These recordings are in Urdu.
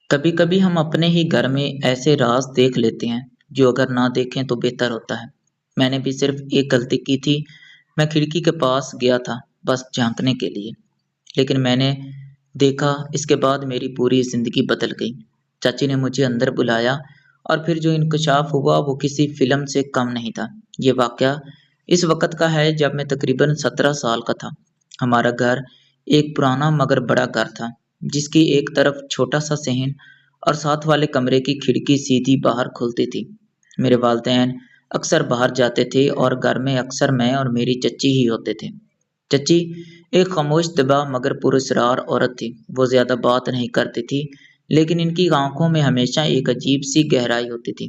کبھی کبھی ہم اپنے ہی گھر میں ایسے راز دیکھ لیتے ہیں جو اگر نہ دیکھیں تو بہتر ہوتا ہے۔ میں نے بھی صرف ایک غلطی کی تھی۔ میں کھڑکی کے پاس گیا تھا بس جھانکنے کے لیے، لیکن میں نے دیکھا اس کے بعد میری پوری زندگی بدل گئی۔ چاچی نے مجھے اندر بلایا اور پھر جو انکشاف ہوا وہ کسی فلم سے کم نہیں تھا۔ یہ واقعہ اس وقت کا ہے جب میں تقریباً 17 سال کا تھا۔ ہمارا گھر ایک پرانا مگر بڑا گھر تھا، جس کی ایک طرف چھوٹا سا صحن اور ساتھ والے کمرے کی کھڑکی سیدھی باہر کھلتی تھی۔ میرے والدین اکثر باہر جاتے تھے اور گھر میں اکثر میں اور میری چچی ہی ہوتے تھے۔ چچی ایک خاموش طبع مگر پراسرار عورت تھی۔ وہ زیادہ بات نہیں کرتی تھی، لیکن ان کی آنکھوں میں ہمیشہ ایک عجیب سی گہرائی ہوتی تھی۔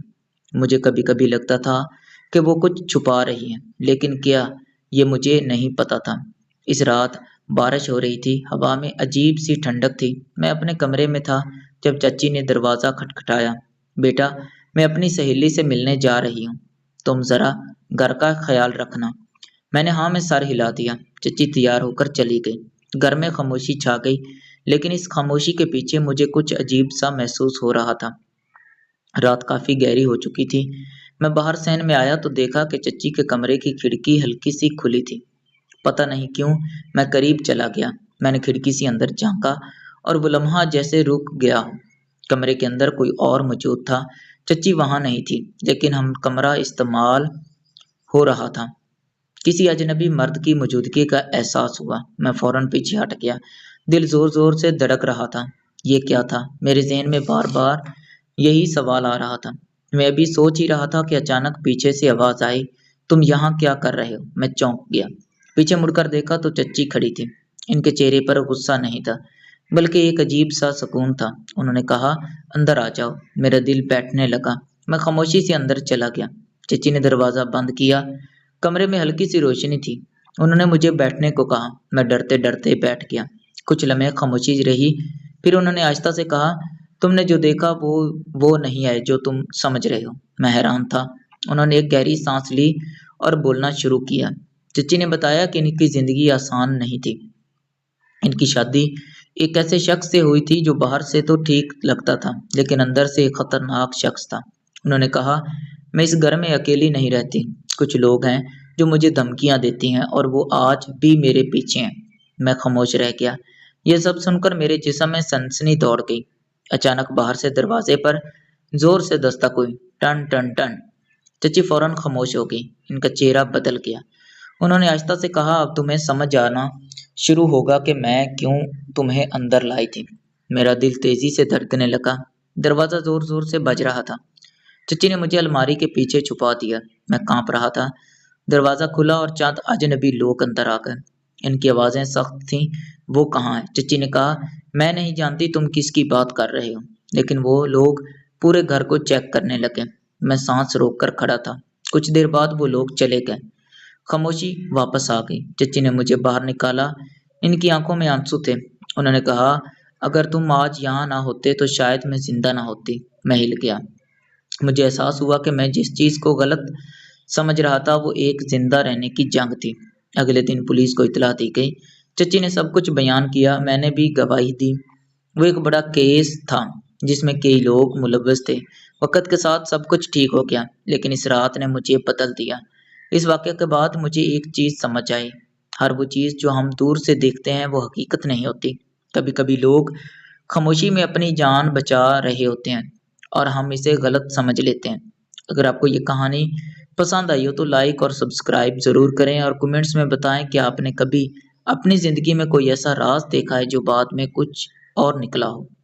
مجھے کبھی کبھی لگتا تھا کہ وہ کچھ چھپا رہی ہیں، لیکن کیا، یہ مجھے نہیں پتا تھا۔ اس رات بارش ہو رہی تھی، ہوا میں عجیب سی ٹھنڈک تھی۔ میں اپنے کمرے میں تھا جب چچی نے دروازہ کھٹکھٹایا۔ بیٹا، میں اپنی سہیلی سے ملنے جا رہی ہوں، تم ذرا گھر کا خیال رکھنا۔ میں نے ہاں میں سر ہلا دیا۔ چچی تیار ہو کر چلی گئی۔ گھر میں خاموشی چھا گئی، لیکن اس خاموشی کے پیچھے مجھے کچھ عجیب سا محسوس ہو رہا تھا۔ رات کافی گہری ہو چکی تھی۔ میں باہر صحن میں آیا تو دیکھا کہ چچی کے کمرے کی کھڑکی ہلکی سی کھلی تھی۔ پتہ نہیں کیوں میں قریب چلا گیا۔ میں نے کھڑکی سے اندر جھانکا اور وہ لمحہ جیسے رک گیا ہو۔ کمرے کے اندر کوئی اور موجود تھا۔ چچی وہاں نہیں تھی، لیکن ہم کمرہ استعمال ہو رہا تھا۔ کسی اجنبی مرد کی موجودگی کا احساس ہوا۔ میں فوراً پیچھے ہٹ گیا۔ دل زور زور سے دھڑک رہا تھا۔ یہ کیا تھا؟ میرے ذہن میں بار بار یہی سوال آ رہا تھا۔ میں ابھی سوچ ہی رہا تھا کہ اچانک پیچھے سے آواز آئی، تم یہاں کیا کر رہے ہو؟ میں چونک گیا۔ پیچھے مڑ کر دیکھا تو چچی کھڑی تھی۔ ان کے چہرے پر غصہ نہیں تھا، بلکہ ایک عجیب سا سکون تھا۔ انہوں نے کہا، اندر آ جاؤ۔ میرا دل بیٹھنے لگا۔ میں خاموشی سے اندر چلا گیا۔ چچی نے دروازہ بند کیا۔ کمرے میں ہلکی سی روشنی تھی۔ انہوں نے مجھے بیٹھنے کو کہا۔ میں ڈرتے ڈرتے بیٹھ گیا۔ کچھ لمحے خاموشی رہی، پھر انہوں نے آہستہ سے کہا، تم نے جو دیکھا وہ نہیں ہے جو تم سمجھ رہے ہو۔ میں حیران تھا۔ انہوں نے ایک گہری سانس لی اور بولنا شروع کیا۔ چچی نے بتایا کہ ان کی زندگی آسان نہیں تھی۔ ان کی شادی ایک ایسے شخص سے ہوئی تھی جو باہر سے تو ٹھیک لگتا تھا، لیکن اندر سے ایک خطرناک شخص تھا۔ انہوں نے کہا، میں اس گھر میں اکیلی نہیں رہتی۔ کچھ لوگ ہیں جو مجھے دھمکیاں دیتی ہیں اور وہ آج بھی میرے پیچھے ہیں۔ میں خاموش رہ گیا۔ یہ سب سن کر میرے جسم میں سنسنی دوڑ گئی۔ اچانک باہر سے دروازے پر زور سے دستک ہوئی۔ Ton ton ton. چچی فوراً خاموش ہو گئی۔ ان کا چہرہ بدل گیا۔ انہوں نے آہستہ سے کہا، اب تمہیں سمجھ آنا شروع ہوگا کہ میں کیوں تمہیں اندر لائی تھی۔ میرا دل تیزی سے دھڑکنے لگا۔ دروازہ زور زور سے بج رہا تھا۔ چچی نے مجھے الماری کے پیچھے چھپا دیا۔ میں کانپ رہا تھا۔ دروازہ کھلا اور چند اجنبی لوگ اندر آ گئے۔ ان کی آوازیں سخت تھیں۔ وہ کہاں ہے؟ چچی نے کہا، میں نہیں جانتی تم کس کی بات کر رہے ہو، لیکن وہ لوگ پورے گھر کو چیک کرنے لگے۔ میں سانس روک کر کھڑا تھا۔ کچھ دیر بعد وہ لوگ چلے گئے۔ خاموشی واپس آ گئی۔ چچی نے مجھے باہر نکالا۔ ان کی آنکھوں میں آنسو تھے۔ انہوں نے کہا، اگر تم آج یہاں نہ ہوتے تو شاید میں زندہ نہ ہوتی۔ میں ہل گیا۔ مجھے احساس ہوا کہ میں جس چیز کو غلط سمجھ رہا تھا وہ ایک زندہ رہنے کی جنگ تھی۔ اگلے دن پولیس کو اطلاع دی گئی۔ چچی نے سب کچھ بیان کیا۔ میں نے بھی گواہی دی۔ وہ ایک بڑا کیس تھا جس میں کئی لوگ ملوث تھے۔ وقت کے ساتھ سب کچھ ٹھیک ہو گیا، لیکن اس رات نے مجھے بدل دیا۔ اس واقعے کے بعد مجھے ایک چیز سمجھ آئی، ہر وہ چیز جو ہم دور سے دیکھتے ہیں وہ حقیقت نہیں ہوتی۔ کبھی کبھی لوگ خاموشی میں اپنی جان بچا رہے ہوتے ہیں اور ہم اسے غلط سمجھ لیتے ہیں۔ اگر آپ کو یہ کہانی پسند آئی ہو تو لائک اور سبسکرائب ضرور کریں اور کمنٹس میں بتائیں کہ آپ نے کبھی اپنی زندگی میں کوئی ایسا راز دیکھا ہے جو بعد میں کچھ اور نکلا ہو۔